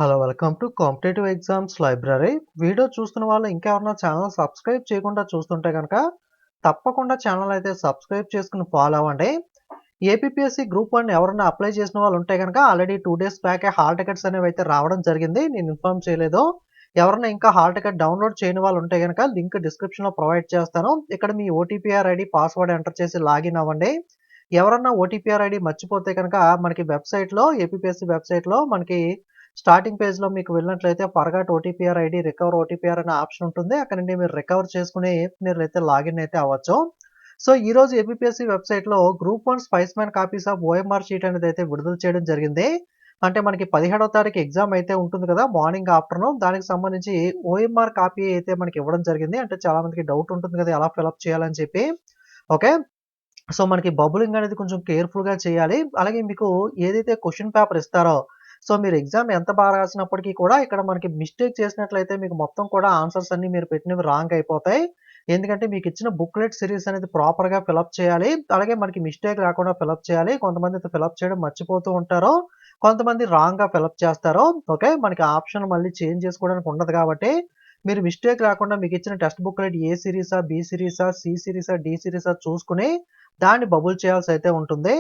Hello welcome to competitive exams library. Video చూస్తున్న వాళ్ళు ఇంకా ఎవరైనా ఛానల్ సబ్స్క్రైబ్ చేయకుండా చూస్తుంటే కనుక తప్పకుండా ఛానల్ అయితే సబ్స్క్రైబ్ చేసుకుని ఫాలో అవ్వండి. ఏపీపీఎస్సీ గ్రూప్ 1 ఎవరైనా అప్లై చేసిన వాళ్ళు ఉంటే కనుక ఆల్రెడీ 2 డేస్ బ్యాకే హాల్ టికెట్స్ అనేవి అయితే రావడం జరిగింది. నేను ఇన్ఫార్మ్ చేయలేదు. ఎవరైనా ఇంకా హాల్ టికెట్ డౌన్లోడ్ చేయని వాళ్ళు ఉంటే కనుక లింక్ డిస్క్రిప్షన్లో ప్రొవైడ్ చేస్తాను. ఇక్కడ మీ ఓటీపీఆర్ ఐడి పాస్వర్డ్ ఎంటర్ చేసి లాగిన్ అవ్వండి. ఎవరన్నా ఓటీపీఆర్ ఐడి మర్చిపోతే కనుక మనకి వెబ్సైట్లో ఏపీపీఎస్సీ వెబ్సైట్లో మనకి స్టార్టింగ్ పేజ్‌లో మీకు వెళ్ళినట్లయితే forgot OTPR ID, recover OTPR అనే ఆప్షన్ ఉంటుంది. అక్కడ నుండి మీరు రికవర్ చేసుకొని మీరైతే లాగిన్ అయితే అవ్వచ్చు. సో, ఈరోజు ఏపీపీఎస్సీ వెబ్సైట్‌లో group 1 spice man copies of OMR sheet అనేది అయితే విడుదల చేయడం జరిగింది. అంటే మనకి 17వ తారీఖు ఎగ్జామ్ అయితే ఉంటుంది కదా! మార్నింగ్ ఆఫ్టర్‌నూన్ దానికి సంబంధించి ఓఎంఆర్ కాపీ అయితే మనకి ఇవ్వడం జరిగింది. అంటే చాలా మందికి డౌట్ ఉంటుంది కదా! ఎలా ఫిలప్ చేయాలని చెప్పి. ఓకే. సో, మనకి బబులింగ్ అనేది కొంచెం కేర్‌ఫుల్‌గా చేయాలి. అలాగే మీకు ఏదైతే క్వెషన్ పేపర్ ఇస్తారో సో, మీరు ఎగ్జామ్ ఎంత బాగా రాసినప్పటికీ కూడా ఇక్కడ మనకి మిస్టేక్ చేసినట్లయితే మీకు మొత్తం కూడా ఆన్సర్స్ అన్నీ మీరు పెట్టినవి రాంగ్ అయిపోతాయి. ఎందుకంటే మీకు ఇచ్చిన బుక్‌లెట్ సిరీస్ అనేది ప్రాపర్‌గా ఫిలప్ చేయాలి. అలాగే మనకి మిస్టేక్ రాకుండా ఫిలప్ చేయాలి. కొంతమంది అయితే ఫిలప్ చేయడం మర్చిపోతూ ఉంటారు. కొంతమంది రాంగ్‌గా ఫిలప్ చేస్తారు. ఓకే. మనకి ఆప్షన్ మళ్ళీ చేంజ్ చేసుకోవడానికి ఉండదు కాబట్టి మీరు మిస్టేక్ రాకుండా మీకు ఇచ్చిన టెక్స్ట్ బుక్‌లెట్ ఏ సిరీసా, బి సిరీసా, సి సిరీసా, డి సిరీసా చూసుకొని దాన్ని బబుల్ చేయాల్సి అయితే ఉంటుంది.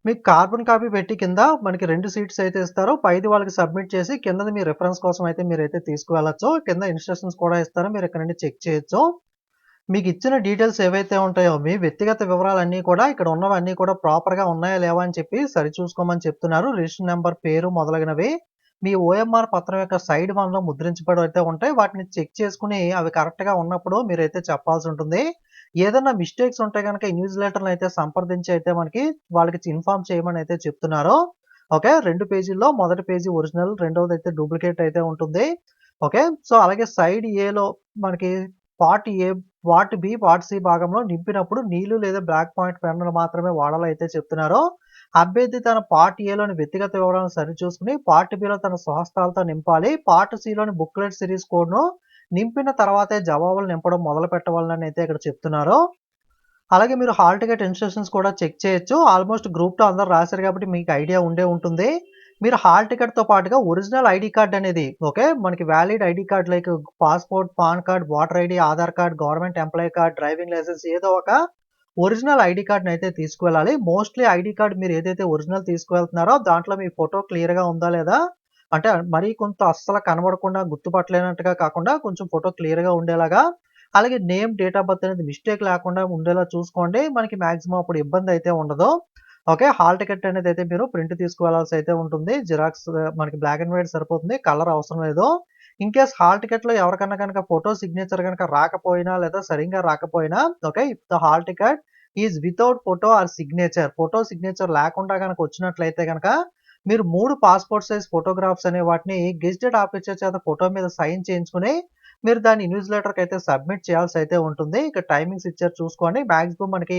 మీకు కార్బన్ కాపీ పెట్టి కింద మనకి 2 షీట్స్ అయితే ఇస్తారు. పైది వాళ్ళకి సబ్మిట్ చేసి కిందది మీ రిఫరెన్స్ కోసం అయితే మీరైతే తీసుకువెళ్ళొచ్చు. కింద ఇన్‌స్ట్రక్షన్స్ కూడా ఇస్తారు. మీరు ఇక్కడ నుండి చెక్ చేయొచ్చు. మీకు ఇచ్చిన డీటెయిల్స్ ఏవైతే ఉంటాయో మీ వ్యక్తిగత వివరాలన్నీ కూడా ఇక్కడ ఉన్నవన్నీ కూడా ప్రాపర్‌గా ఉన్నాయా లేవా అని చెప్పి సరిచూసుకోమని చెప్తున్నారు. రిజిస్ట్రేషన్ నంబర్, పేరు మొదలగునవి మీ ఓఎంఆర్ పత్రం యొక్క సైడ్ 1లో ముద్రించబడి అయితే ఉంటాయి. వాటిని చెక్ చేసుకొని అవి కరెక్ట్‌గా ఉన్నప్పుడు మీరైతే చెప్పాల్సి ఉంటుంది. ఏదన్నా మిస్టేక్స్ ఉంటే గనక ఇన్విజిలేటర్‌ని అయితే సంప్రదించి అయితే మనకి వాళ్ళకి ఇన్ఫార్మ్ చేయమని అయితే చెప్తున్నారు. ఓకే. 2 పేజీల్లో మొదటి పేజీ ఒరిజినల్, రెండోదైతే డూప్లికేట్ అయితే ఉంటుంది. ఓకే. సో, అలాగే సైడ్ ఏలో మనకి part A, part B, part C భాగంలో నింపినప్పుడు నీళ్లు లేదా బ్లాక్ పాయింట్ పెన్నులు మాత్రమే వాడాలో అయితే చెప్తున్నారు. అభ్యర్థి తన పార్ట్ ఏలోని వ్యక్తిగత వివరాలను సరిచూసుకుని పార్ట్ బిలో తన స్వహస్తాలతో నింపాలి. పార్ట్ సిలోని బుక్లెట్ సిరీస్ కోడ్‌ను నింపిన తర్వాతే జవాబులు నింపడం మొదలు పెట్టవాలని అయితే ఇక్కడ చెప్తున్నారు. అలాగే మీరు హాల్ టికెట్ ఇన్‌స్ట్రక్షన్స్ కూడా చెక్ చేయొచ్చు. ఆల్‌మోస్ట్ గ్రూప్ 2 అందరూ రాసారు కాబట్టి మీకు ఐడియా ఉండే ఉంటుంది. మీరు హాల్ టికెట్‌తో పాటుగా ఒరిజినల్ ఐడీ కార్డ్ అనేది ఓకే. మనకి valid ID card like passport, pan card, voter ID, Aadhaar card, government employee card, driving licence ఏదో ఒక ఒరిజినల్ ఐడీ కార్డ్‌ని అయితే తీసుకువెళ్ళాలి. మోస్ట్‌లీ ఐడీ కార్డ్ మీరు ఏదైతే ఒరిజినల్ తీసుకువెళ్తున్నారో దాంట్లో మీ ఫోటో క్లియర్‌గా ఉందా లేదా? అంటే మరీ కొంత అస్సలు కనబడకుండా గుర్తుపట్టలేనట్టుగా కాకుండా కొంచెం ఫోటో క్లియర్‌గా ఉండేలాగా అలాగే నేమ్, డేట్ ఆఫ్ బర్త్ అనేది మిస్టేక్ లేకుండా ఉండేలా చూసుకోండి. మనకి మాక్సిమం అప్పుడు ఇబ్బంది అయితే ఉండదు. ఓకే. హాల్ టికెట్ అనేది అయితే మీరు ప్రింట్ తీసుకువెళ్ళాల్సి అయితే ఉంటుంది. జిరాక్స్ మనకి బ్లాక్ అండ్ వైట్ సరిపోతుంది. కలర్ అవసరం లేదు. ఇన్‌కేస్ హాల్ టికెట్‌లో ఎవరికన్నా గనక ఫోటో సిగ్నేచర్ గనక రాకపోయినా లేదా సరింగా రాకపోయినా okay. If the hall ticket is without photo or signature photo signature లేకుండా గనక వచ్చినట్లయితే గనక మీరు 3 పాస్‌పోర్ట్ సైజ్ ఫోటోగ్రాఫ్స్ అనే వాటిని గెజిటెడ్ ఆఫీసర్ చేత ఫోటో మీద సైన్ చేయించుకొని మీరు దాన్ని ఇన్విజిలేటర్‌కి అయితే సబ్మిట్ చేయాల్సి అయితే ఉంటుంది. ఇక టైమింగ్స్ ఇచ్చారు చూసుకోండి. మాక్సిమం మనకి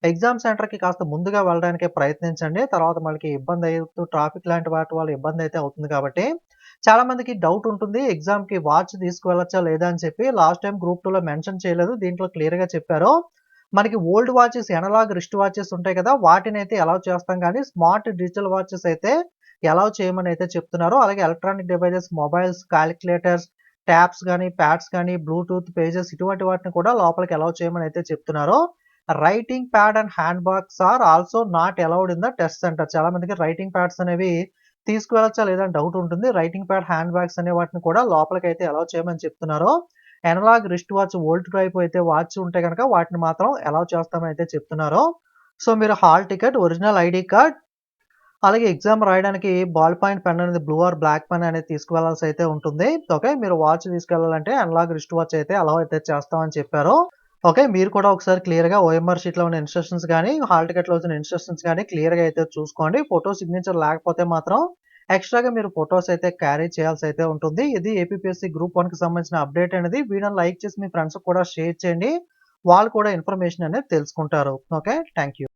ఎగ్జామ్ సెంటర్‌కి కాస్త ముందుగా వెళ్ళడానికే ప్రయత్నించండి. తర్వాత మనకి ఇబ్బంది అవుతూ ట్రాఫిక్ లాంటి వాటి వల్ల ఇబ్బంది అయితే అవుతుంది కాబట్టి చాలా మందికి డౌట్ ఉంటుంది. ఎగ్జామ్‌కి వాచ్ తీసుకువెళ్ళొచ్చా లేదా అని చెప్పి లాస్ట్ టైమ్ గ్రూప్ 2లో మెన్షన్ చేయలేదు. దీంట్లో క్లియర్‌గా చెప్పారు. మనకి old watches analog wrist watches ఉంటాయి కదా! వాటినైతే అలౌ చేస్తాం గానీ స్మార్ట్ డిజిటల్ వాచెస్ అయితే అలౌ చేయమని అయితే చెప్తున్నారు. అలాగే electronic devices, mobiles, calculators, tabs గానీ, ప్యాడ్స్ గానీ, బ్లూటూత్ పేజెస్ ఇటువంటి వాటిని కూడా లోపలికి అలౌ చేయమని అయితే చెప్తున్నారు. Writing pad and hand bags are also not allowed in the test centre. చాలా మందికి రైటింగ్ ప్యాడ్స్ అనేవి తీసుకువెళ్ళొచ్చా లేదా అని డౌట్ ఉంటుంది. రైటింగ్ ప్యాడ్, హ్యాండ్ బ్యాగ్స్ అనే వాటిని కూడా లోపలికైతే అలౌ చేయమని చెప్తున్నారు. Analog wrist watch old type అయితే వాచ్ ఉంటే గనక వాటిని మాత్రం అలౌ చేస్తామని అయితే చెప్తున్నారు. సో, మీరు hall ticket, original ID card అలాగే ఎగ్జామ్ రాయడానికి బాల్ పాయింట్ పెన్ అనేది బ్లూ ఆర్ బ్లాక్ పెన్ అనేది తీసుకువెళ్ళాల్సి అయితే ఉంటుంది. ఓకే. మీరు వాచ్ తీసుకెళ్ళాలంటే అనలాగ్ రిస్ట్ వాచ్ అయితే అలౌ అయితే చేస్తామని చెప్పారు. ఓకే. మీరు కూడా ఒకసారి క్లియర్‌గా ఓఎంఆర్ షీట్‌లో ఉన్న ఇన్‌స్ట్రక్షన్స్ గానీ, హాల్ టికెట్‌లో వచ్చిన ఇన్‌స్ట్రక్షన్స్ గానీ క్లియర్‌గా అయితే చూసుకోండి. ఫోటో సిగ్నేచర్ లేకపోతే మాత్రం ఎక్స్‌ట్రాగా మీరు ఫోటోస్ అయితే క్యారీ చేయాల్సి అయితే ఉంటుంది. ఇది ఏపీపీఎస్సీ గ్రూప్ 1కి సంబంధించిన అప్డేట్ అనేది. వీడియోని లైక్ చేసి మీ ఫ్రెండ్స్‌కి కూడా షేర్ చేయండి. వాళ్ళు కూడా ఇన్ఫర్మేషన్ అనేది తెలుసుకుంటారు. ఓకే. Thank you.